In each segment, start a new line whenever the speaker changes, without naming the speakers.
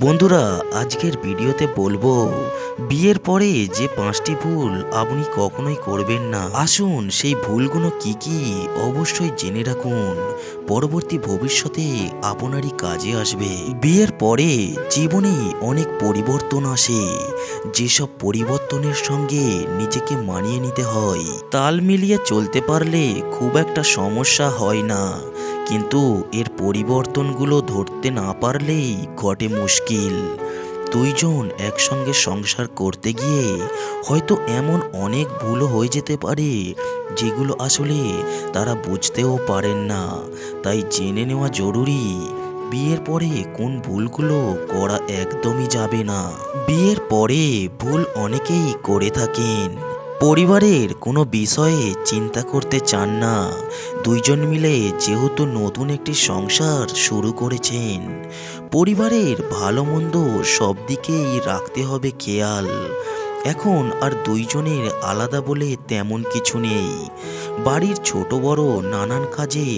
বন্ধুরা, আজকের ভিডিওতে বলবো বিয়ের পরে যে 5টি ভুল আপনি কখনোই করবেন না। আসুন সেই ভুলগুলো কি কি অবশ্যই জেনে রাখুন, পরবর্তী ভবিষ্যতে আপনারই কাজে আসবে। বিয়ের পরে জীবনে অনেক পরিবর্তন আসে, যেসব পরিবর্তনের সঙ্গে নিজেকে মানিয়ে নিতে হয়। তাল মিলিয়ে চলতে পারলে খুব একটা সমস্যা হয় না, কিন্তু এর পরিবর্তনগুলো ধরতে না পারলেই ঘটে মুশকিল। দুইজন একসঙ্গে সংসার করতে গিয়ে হয়তো এমন অনেক ভুল হয়ে যেতে পারে যেগুলো আসলে তারা বুঝতেও পারেন না। তাই জেনে নেওয়া জরুরি বিয়ের পরে কোন ভুলগুলো করা একদমই যাবে না। বিয়ের পরে ভুল অনেকেই করে থাকেন। পরিবারের কোনো বিষয়ে চিন্তা করতে চান না। দুইজন মিলে যেহেতু নতুন একটি সংসার শুরু করেছেন, পরিবারের ভালো মন্দ সব দিকেই রাখতে হবে খেয়াল। এখন আর দুইজনের আলাদা বলে তেমন কিছু নেই। বাড়ির ছোট বড় নানান কাজে,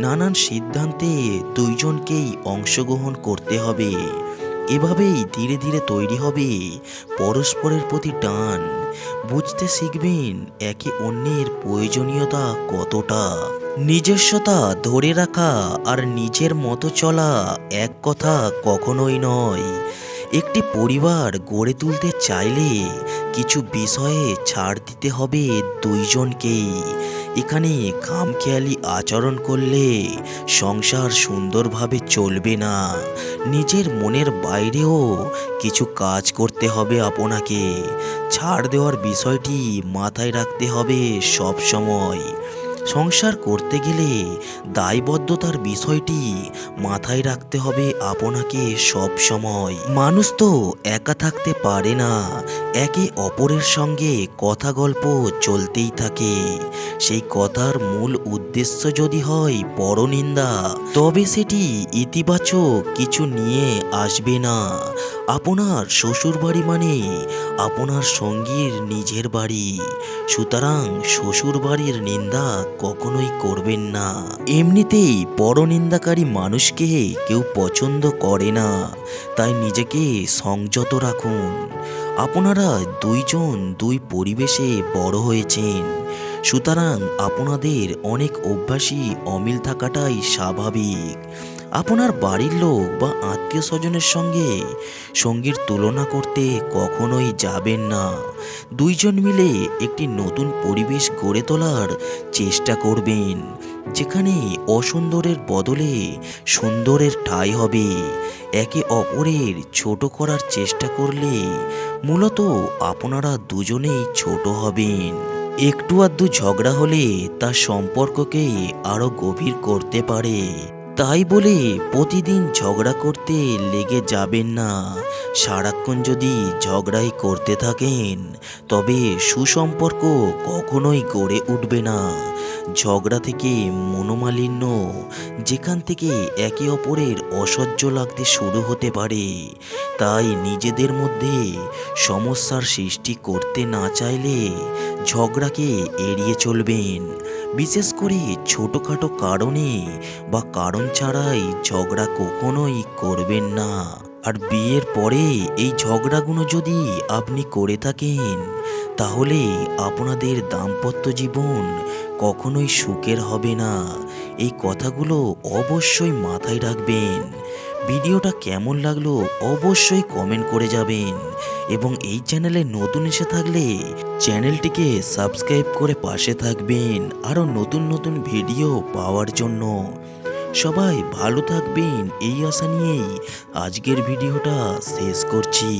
নানান সিদ্ধান্তে দুইজনকেই অংশগ্রহণ করতে হবে। এভাবেই ধীরে ধীরে তৈরি হবে পরস্পরের প্রতি টান। বুঝতে শিখবেন একে অন্যের প্রয়োজনীয়তা কতটা। নিজস্বতা ধরে রাখা আর নিজের মতো চলা এক কথা কখনোই নয়। একটি পরিবার গড়ে তুলতে চাইলে কিছু বিষয়ে ছাড় দিতে হবে দুইজনকেই। এখানে খামখেয়ালি আচরণ করলে সংসার সুন্দরভাবে চলবে না। নিজের মনের বাইরেও কিছু কাজ করতে হবে আপনাকে। ছাড় দেওয়ার বিষয়টি মাথায় রাখতে হবে সব সময়। সংসার করতে গেলে দায়বদ্ধতার বিষয়টি মাথায় রাখতে হবে আপনাকে সব সময়। মানুষ তো একা থাকতে পারে না, একে অপরের সঙ্গে কথা গল্প চলতেই থাকে। সেই কথার মূল উদ্দেশ্য যদি হয় পরনিন্দা, তবে সেটি ইতিবাচক কিছু নিয়ে আসবে না। আপনার শ্বশুর বাড়ি মানে আপনার সঙ্গীর নিজের বাড়ি, সুতরাং শ্বশুর বাড়ির নিন্দা কখনোই করবেন না। এমনিতেই পরনিন্দাকারী মানুষকে কেউ পছন্দ করে না, তাই নিজেকে সংযত রাখুন। আপনারা দুইজন দুই পরিবেশে বড় হয়েছেন, সুতরাং আপনাদের অনেক অভ্যাসী অমিল থাকাটাই স্বাভাবিক। আপনার বাড়ির লোক বা আত্মীয় স্বজনের সঙ্গে সঙ্গীর তুলনা করতে কখনোই যাবেন না। দুইজন মিলে একটি নতুন পরিবেশ গড়ে তোলার চেষ্টা করবেন, যেখানে অসুন্দরের বদলে সুন্দরের ঠাঁই হবে। একে অপরের ছোট করার চেষ্টা করলে মূলত আপনারা দুজনেই ছোট হবেন। একটু আধটু ঝগড়া হলে তা সম্পর্ককে আরো গভীর করতে পারে। তাই বলে প্রতিদিন ঝগড়া করতে লেগে যাবেন না। সারাক্ষণ যদি ঝগড়াই করতে থাকেন, তবে সুসম্পর্ক কখনোই গড়ে উঠবে না। ঝগড়া থেকে মনোমালিন্য, যেখান থেকে একে অপরের অসহ্য লাগতে শুরু হতে পারে। তাই নিজেদের মধ্যে সমস্যার সৃষ্টি করতে না চাইলে ঝগড়াকে এড়িয়ে চলবেন। বিশেষ করে ছোটোখাটো কারণে বা কারণ ছাড়াই ঝগড়া কখনোই করবেন না। আর বিয়ের পরে এই ঝগড়াগুলো যদি আপনি করে থাকেন, তাহলে আপনাদের দাম্পত্য জীবন কখনোই সুখের হবে না। এই কথাগুলো অবশ্যই মাথায় রাখবেন। ভিডিওটা কেমন লাগলো অবশ্যই কমেন্ট করে যাবেন, এবং এই চ্যানেলে নতুন এসে থাকলে চ্যানেলটিকে সাবস্ক্রাইব করে পাশে থাকবেন আরও নতুন নতুন ভিডিও পাওয়ার জন্য। সবাই ভালো থাকবেন এই আশা নিয়েই আজকের ভিডিওটা শেষ করছি।